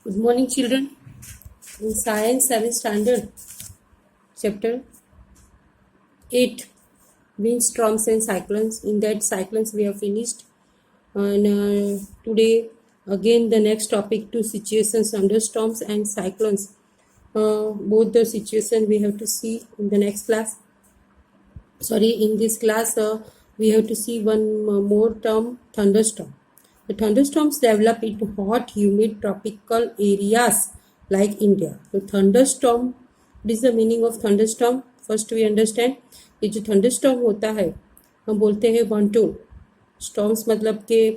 Good morning, children. In Science 7th Standard, Chapter 8, Winds, Storms and Cyclones. In that, cyclones we have finished. And today, again, the next topic, two situations, thunderstorms and cyclones. Both the situation we have to see in the next class. In this class, we have to see one more term, thunderstorm. The thunderstorms develop in hot, humid, tropical areas like India. So thunderstorm, what is the meaning of thunderstorm? First we understand, ये जो thunderstorm होता है हम बोलते हैं वंटोल. Storms मतलब के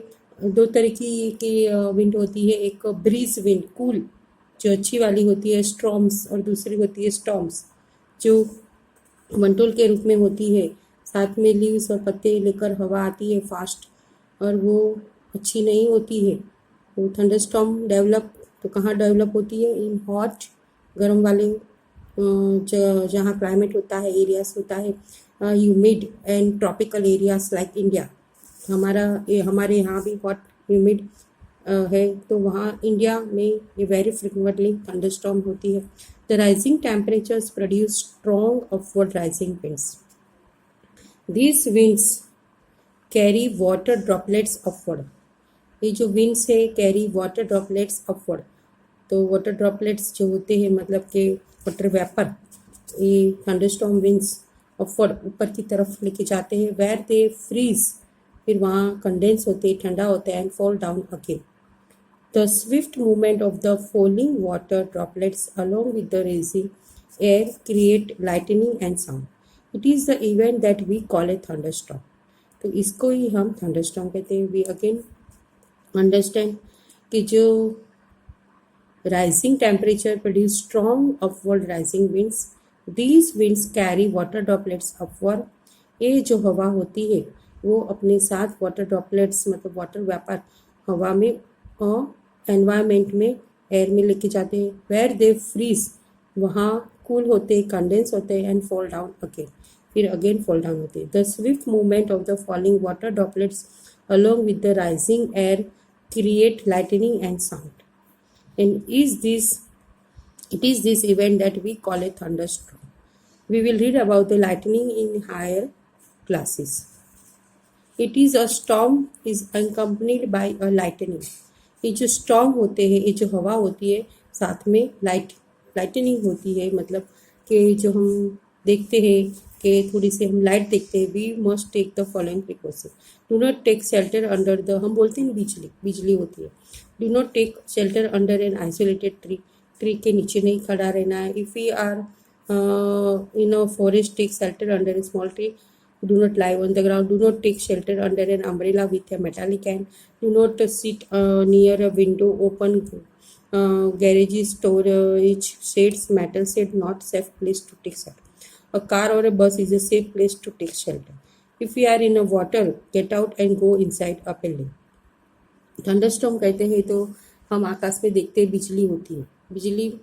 दो तरीके की विंड होती है, एक ब्रीज विंड कूल जो अच्छी वाली होती है स्टॉर्म्स, और दूसरी होती है स्टॉर्म्स जो वंटोल के रूप में होती है. साथ में लीव्स और पत्ते लेकर हवा आती है फास्ट, और वो अच्छी नहीं होती है. तो थंडरस्टॉर्म डेवलप तो कहाँ डेवलप होती है? इन हॉट, गर्म वाले जहाँ क्लाइमेट होता है, एरियाज होता है, humid and tropical areas like India. हमारे यहाँ भी हॉट ह्यूमिड है, तो वहाँ इंडिया में ये वेरी फ्रिक्वेंटली थंडरस्टॉर्म होती है. The rising temperatures produce strong upward rising winds. These winds carry water droplets upward. ये जो विंड्स है कैरी वाटर ड्रॉपलेट्स अपवर्ड. तो वाटर ड्रॉपलेट्स जो होते हैं मतलब कि वाटर वेपर, ये थंडरस्टॉर्म विंड्स अपवर्ड ऊपर की तरफ लेके जाते हैं. वेयर दे फ्रीज, फिर वहाँ कंडेंस होते हैं, ठंडा होता है, and fall down again. The swift movement of the falling water droplets along with the rising air create lightning and sound. It is the event that we call a thunderstorm. तो इसको ही हम thunderstorm कहते हैं. We again understand कि जो rising temperature produce strong upward rising winds. These winds carry water droplets upward. ये जो हवा होती है वो अपने साथ वाटर ड्रॉपलेट्स मतलब वाटर वेपर हवा में और एनवायरमेंट में एयर में लेके जाते हैं. वेयर दे फ्रीज, वहाँ कूल होते, कंडेंस होते हैं, एंड फॉल डाउन अगेन, फिर अगेन फॉल डाउन होते हैं. The Swift movement of the falling water droplets along with the rising air create lightning and sound. And it is this event that we call a thunderstorm. We will read about the lightning in higher classes. It is a storm is accompanied by a lightning. ये जो storm होते हैं, ये जो हवा होती है, साथ में लाइटनिंग होती है. मतलब कि जो हम देखते हैं कि थोड़ी सी हम लाइट देखते हैं. We must take the following precaution. Do not take shelter under the, हम बोलते हैं बिजली होती है. Do not take shelter under an isolated tree के नीचे नहीं खड़ा रहना है. If we are in a forest, take shelter under a small tree. Do not lie on the ground. Do not take shelter under an umbrella with a metallic can. Do not sit near a window, open garages, storage sheds, metal shed, not safe place to take shelter. A car or a bus is a safe place to take shelter. If we are in a water, get out and go inside a building. Thunderstorm कहते हैं तो हम आकाश में देखते हैं बिजली होती है, बिजली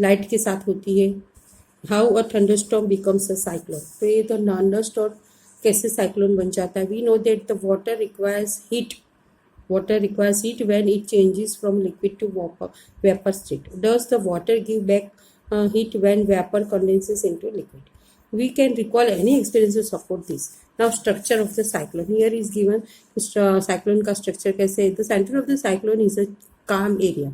लाइट के साथ होती है. How a thunderstorm becomes a cyclone. तो ये तो थंडरस्टॉर्म कैसे साइक्लोन बन जाता है. We know that the water requires heat when it changes from liquid to vapour state. Does the water give back heat when vapour condenses into liquid. We can recall any experience to support this. Now structure of the cyclone. Here is given cyclone का structure कैसे है. The center of the cyclone is a calm area.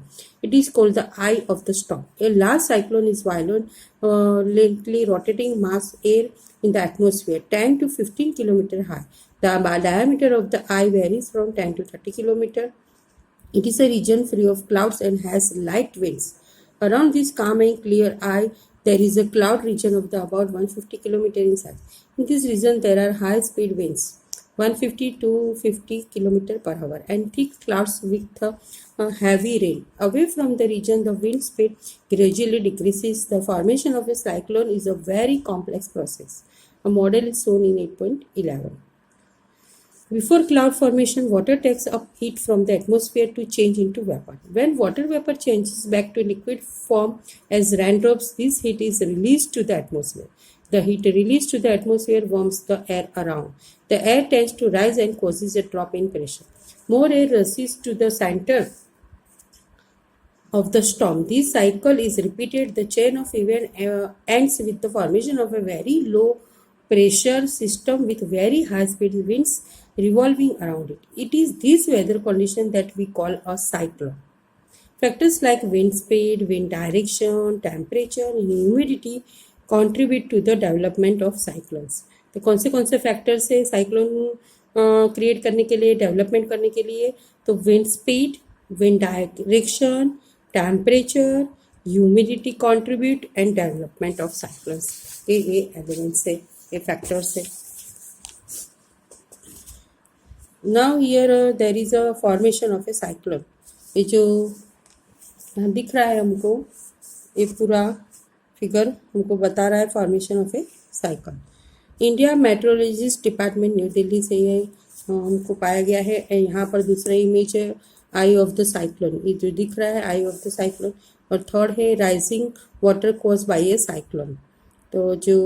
It is called the eye of the storm. A large cyclone is violently rotating mass air in the atmosphere 10 to 15 kilometer high. The diameter of the eye varies from 10 to 30 kilometer. It is a region free of clouds and has light winds. Around this calm and clear eye, there is a cloud region of the about 150 km in size. In this region, there are high-speed winds, 150 to 50 km per hour, and thick clouds with heavy rain. Away from the region, the wind speed gradually decreases. The formation of a cyclone is a very complex process. A model is shown in 8.11. Before cloud formation, water takes up heat from the atmosphere to change into vapor. When water vapor changes back to liquid form as raindrops, this heat is released to the atmosphere. The heat released to the atmosphere warms the air around. The air tends to rise and causes a drop in pressure. More air rushes to the center of the storm. This cycle is repeated. The chain of event ends with the formation of a very low pressure system with very high speed winds revolving around it. It is this weather condition that we call a cyclone. Factors like wind speed, wind direction, temperature, and humidity contribute to the development of cyclones. तो कौन से factors है cyclone create करने के लिए, development करने के लिए? तो wind speed, wind direction, temperature, humidity contribute and development of cyclones. ये एलिमेंट्स है, ये फैक्टर्स है. Now here there is a formation of a cyclone. ये जो दिख रहा है हमको, ये पूरा फिगर हमको बता रहा है formation of a cyclone. India metrologist department new Delhi से ये हमको पाया गया है. यहाँ पर दूसरा इमेज है आई ऑफ द साइक्लोन, ये जो दिख रहा है आई ऑफ द साइक्लोन. और थर्ड है rising water cause by A cyclone. तो जो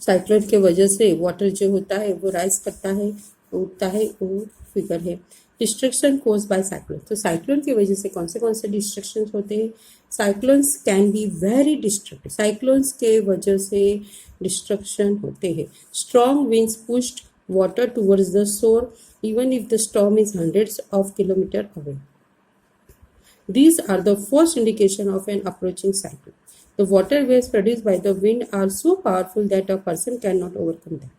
साइक्लोन के वजह से वाटर जो होता है वो राइज करता है, उठता है, वो फिगर है. Destruction cause by cyclone. तो साइक्लोन की वजह से कौन से डिस्ट्रक्शन होते हैं? Cyclones can be very destructive. Cyclones के वजह से डिस्ट्रक्शन होते हैं. Strong winds pushed water towards the shore even if the storm is hundreds of kilometers away. These are the first indication of an approaching cyclone. The water waves produced by the wind are so powerful that a person cannot overcome them.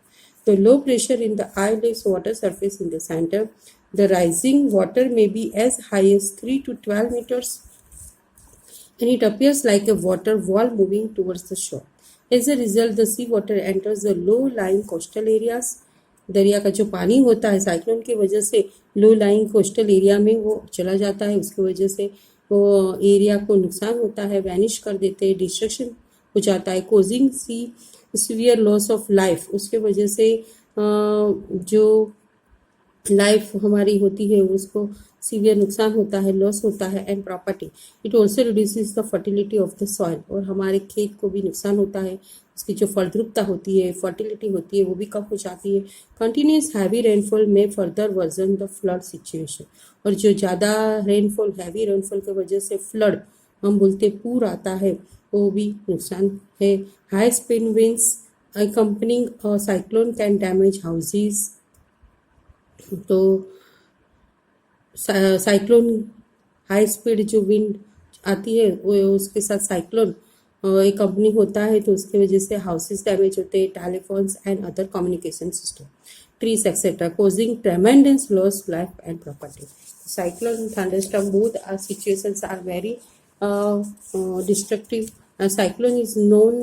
The low pressure in the eye leaves water surface in the center. The rising water may be as high as 3 to 12 meters and it appears like a water wall moving towards the shore. As a result, the sea water enters the low-lying coastal areas. दरिया का जो पानी होता है cyclone की वजह से low lying coastal area में वो चला जाता है. उसकी वजह से वो एरिया को नुकसान होता है, वैनिश कर देते हैं, डिस्ट्रक्शन हो जाता है, causing severe loss of life. उसके वजह से जो लाइफ हमारी होती है उसको सीवियर नुकसान होता है, लॉस होता है. And property. It also reduces the fertility of the soil. और हमारे खेत को भी नुकसान होता है, उसकी जो फलद्रुपता होती है, फर्टिलिटी होती है, वो भी कम हो जाती है. कंटिन्यूस हैवी रेनफॉल में further version the flood situation. और जो ज़्यादा रेनफॉल, हैवी रेनफॉल की वजह से फ्लड, हम बोलते पूर आता है, वो भी नुकसान है. High speed winds accompanying cyclone can damage houses. तो साइक्लोन हाई स्पीड जो विंड आती है वो उसके साथ साइक्लोन एक कंपनी होता है, तो उसके वजह से हाउसेस डैमेज होते हैं, telephones and other communication system, trees etcetera, causing tremendous loss life and property. Cyclone thunderstorm both are situations are very destructive. Cyclone is known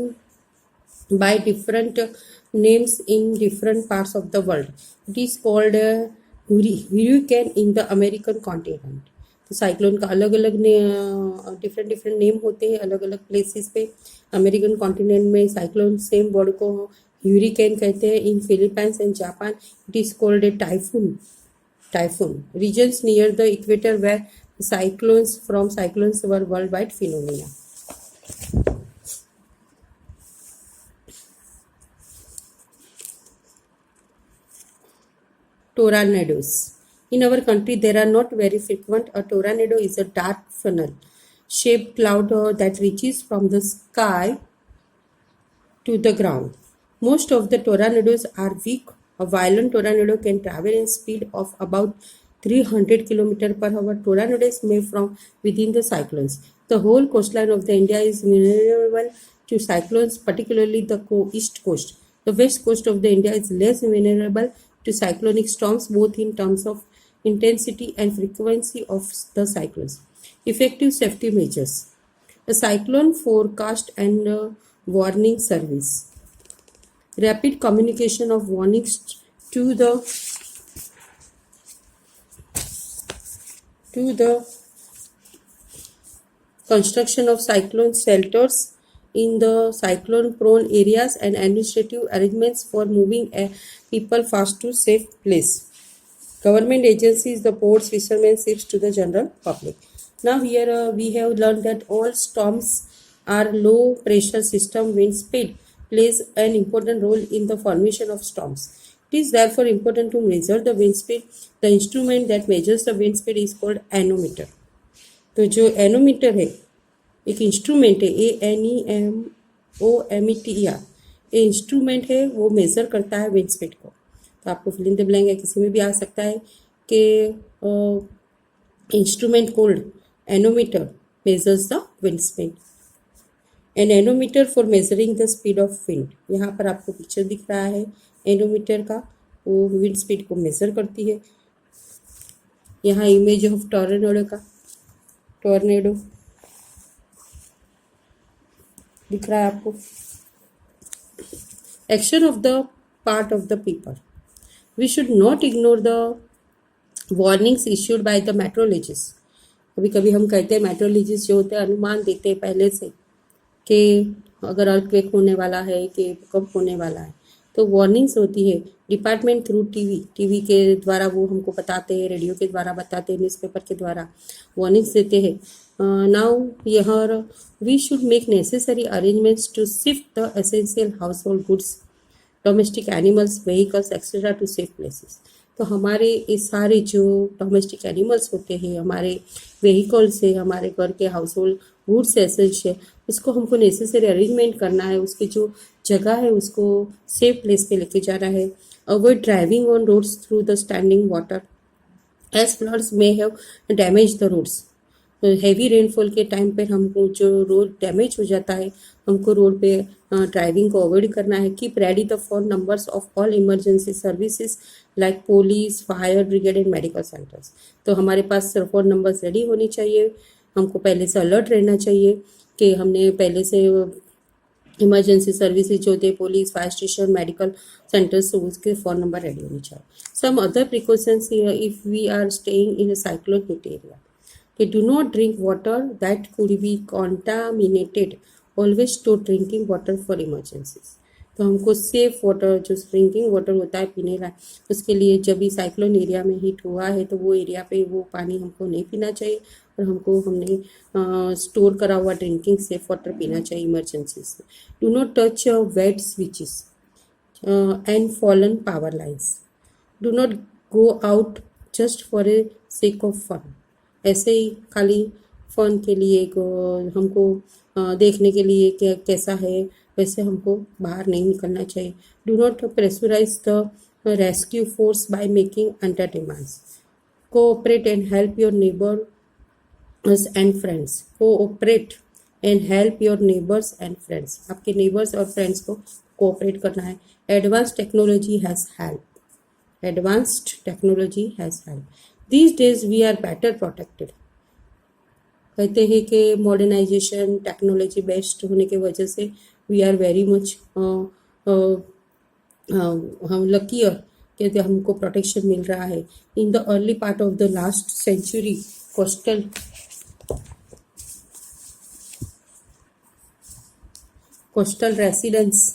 by different names in different parts of the world. It is called hurricane in the American continent. तो cyclone का अलग अलग different name होते हैं अलग अलग places पे. American continent में साइक्लोन सेम वर्ड को ह्यूरिकेन कहते हैं. In Philippines and Japan it is called a typhoon. Regions near the equator where cyclones were worldwide phenomena. Tornadoes. In our country, there are not very frequent. A tornado is a dark funnel-shaped cloud that reaches from the sky to the ground. Most of the tornadoes are weak. A violent tornado can travel in speed of about 300 km per hour. Tornadoes may from within the cyclones. The whole coastline of the India is vulnerable to cyclones, particularly the east coast. The west coast of the India is less vulnerable to cyclonic storms, both in terms of intensity and frequency of the cyclones. Effective safety measures. A cyclone forecast and warning service. Rapid communication of warnings to the construction of cyclone shelters in the cyclone prone areas and administrative arrangements for moving people fast to safe place. Government agencies, the ports, fishermen, ships to the general public. Now here we have learned that all storms are low pressure system. Wind speed plays an important role in the formation of storms. It is therefore important to measure the wind speed. The instrument that measures the wind speed is called anemometer. तो जो nanometre है एक instrument है, ANEMOMETER, ये instrument है, वो measure करता है विंड स्पीड को। तो आपको फिल इन द ब्लैंक है, किसी में भी आ सकता है कि instrument called anemometer measures the wind speed. An anemometer for measuring the speed of wind. यहाँ पर आपको पिक्चर दिख रहा है एनोमीटर का, वो विंड स्पीड को मेजर करती है। यहाँ इमेज ऑफ टॉर्नेडो का, टॉर्नेडो दिख रहा है आपको। Action of the part of the people, we should not ignore the warnings issued by the meteorologist. कभी कभी हम कहते हैं मेट्रोलॉजिस्ट जो होते हैं अनुमान देते हैं पहले से कि अगर अर्थक्वेक होने वाला है कि भूकंप होने वाला है, तो वार्निंग्स होती है डिपार्टमेंट थ्रू टीवी के द्वारा वो हमको बताते हैं, रेडियो के द्वारा बताते हैं, न्यूज़पेपर के द्वारा वार्निंग्स देते हैं। नाउ यहाँ we should make necessary arrangements to shift the essential household goods, domestic animals, vehicles etcetera to safe places. तो हमारे ये सारे जो डोमेस्टिक एनिमल्स होते हैं, हमारे व्हीकल्स है, हमारे घर के हाउस होल्ड गुड्स एसेंस है, उसको हमको नेसेसरी अरेंजमेंट करना है, उसकी जो जगह है उसको सेफ प्लेस पे लेके जाना है। Avoid driving on roads through the standing water as floods may have damage the roads. Heavy rainfall के टाइम पर हमको जो रोड डैमेज हो जाता है, हमको रोड पे ड्राइविंग को अवॉइड करना है। Keep ready the phone numbers of all emergency services like police, fire brigade and medical centres. तो हमारे पास फ़ोन नंबर्स रेडी होनी चाहिए, हमको पहले से अलर्ट रहना चाहिए कि हमने पहले से इमरजेंसी सर्विसेज जो होते हैं, police, fire station, medical centres, तो उसके फ़ोन नंबर रेडी होनी चाहिए। Some other precautions if we are staying in a cyclone hit area, कि do not drink water that could be contaminated, always store drinking water for emergencies. तो हमको safe water, जो drinking water होता है पीने का, उसके लिए जब भी साइक्लोन एरिया में हिट हुआ है तो वो एरिया पे वो पानी हमको नहीं पीना चाहिए, और हमको हमने स्टोर करा हुआ ड्रिंकिंग सेफ वाटर पीना चाहिए इमरजेंसीज में। Do not touch wet switches and fallen power lines. Do not go out just for a sake of fun, ऐसे ही खाली फन के लिए हमको देखने के लिए क्या कैसा है, वैसे हमको बाहर नहीं निकलना चाहिए। Do not pressurise the rescue force by making under demands. Cooperate and help your neighbours and friends. Cooperate and help your neighbours and friends, आपके नेबर्स और फ्रेंड्स को कोऑपरेट करना है। Advanced technology has help, advanced technology has help. These days we are better protected. कहते हैं कि modernisation, technology best होने की वजह से वी आर वेरी मच हम लकीयर कि हमको प्रोटेक्शन मिल रहा है। In the early part of the last century, coastal residents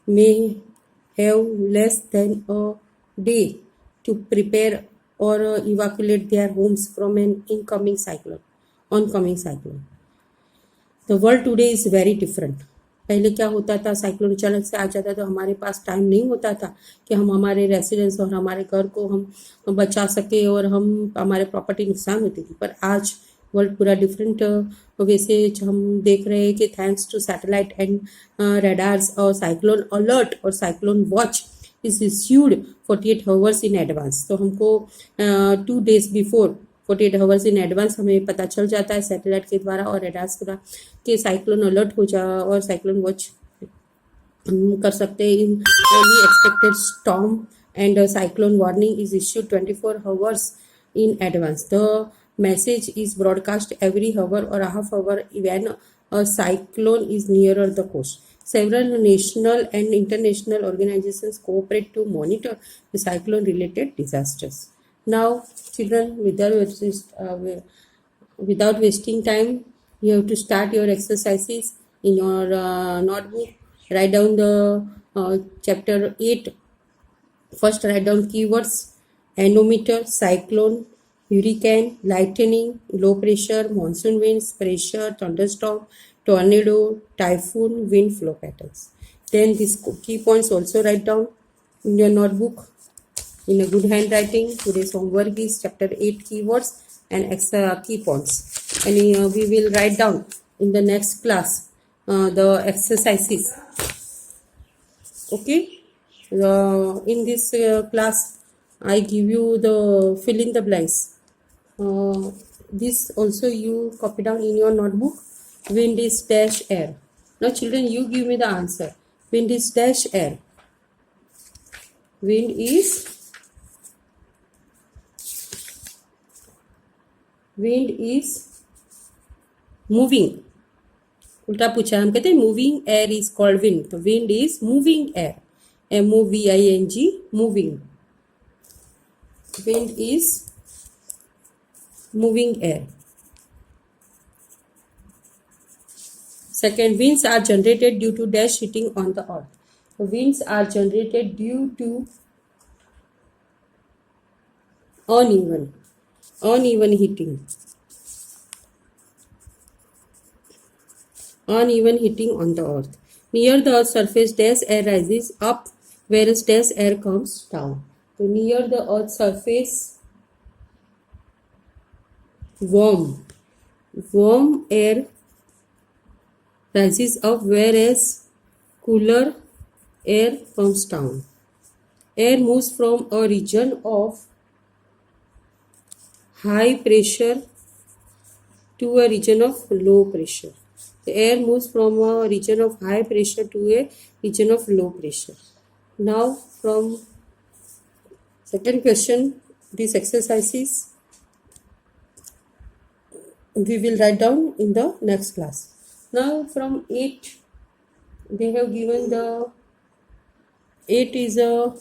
may have less than a day to prepare or evacuate their homes from an oncoming cyclone. The world today is very different. पहले क्या होता था, cyclone अचानक से आ जाता तो हमारे पास time नहीं होता था कि हम हमारे रेसिडेंस और हमारे घर को हम बचा सके और हम हमारे प्रॉपर्टी नुकसान होती थी। पर आज वर्ल्ड पूरा डिफरेंट वैसे हम देख रहे हैं कि thanks to satellite and radars और साइक्लोन अलर्ट और cyclone watch is issued 48 hours in advance. तो हमको 2 days before 48 hours in advance हमें पता चल जाता है सैटेलाइट के द्वारा और रेडार्स के द्वारा कि साइक्लोन अलर्ट हो जा और साइक्लोन वॉच हम कर सकते हैं। In any expected storm and cyclone warning is issued 24 hours in advance. The message is broadcast every hour or a half hour when a cyclone is nearer the coast. Several national and international organizations cooperate to monitor the cyclone-related disasters. Now, children, without wasting time, you have to start your exercises in your notebook. Write down the chapter 8. First, write down keywords: anemometer, cyclone, hurricane, lightning, low pressure, monsoon winds, pressure, thunderstorm, tornado, typhoon, wind flow patterns. Then these key points also write down in your notebook in a good handwriting. Today's homework is chapter 8 keywords and extra key points. and we will write down in the next class the exercises. Okay, in this class I give you the fill in the blanks. This also you copy down in your notebook. Wind is dash air. Now children, you give me the answer. Wind is dash air. Wind is moving. उल्टा पूछा, हम कहते हैं moving air is called wind, तो wind is moving air, MOVING, moving. Wind is moving air. Second, winds are generated due to dash hitting on the earth. So winds are generated due to uneven hitting on the earth. Near the earth's surface, dash air rises up, whereas dash air comes down. So near the earth's surface, warm air rises up, whereas cooler air comes down. Air moves from a region of high pressure to a region of low pressure. The air moves from a region of high pressure to a region of low pressure. Now from second question, these exercises we will write down in the next class. Now from 8, they have given the 8 is a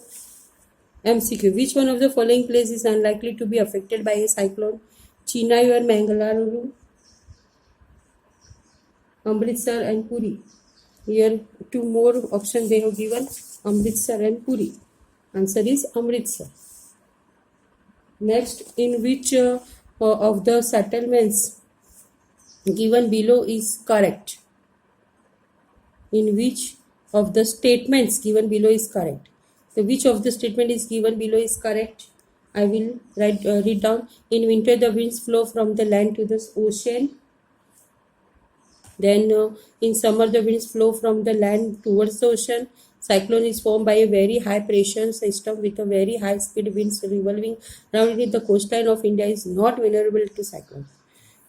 MCQ. Which one of the following places is unlikely to be affected by a cyclone? Chennai or Mangaluru, Amritsar and Puri. Here 2 more options they have given, Amritsar and Puri. Answer is Amritsar. Next, in which of the settlements given below is correct? In which of the statements given below is correct? So which of the statement is given below is correct? I will read down. In winter, the winds flow from the land to the ocean. Then in summer, the winds flow from the land towards the ocean. Cyclone is formed by a very high pressure system with a very high speed winds revolving around it. The coastline of India is not vulnerable to cyclone.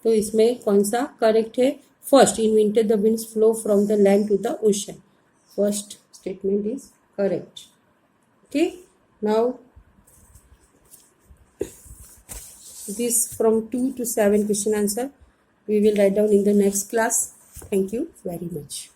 तो इसमें कौन सा correct है? First, in winter the winds flow from the land to the ocean. First statement is correct. Okay, now this from 2 to 7 question answer we will write down in the next class. Thank you very much.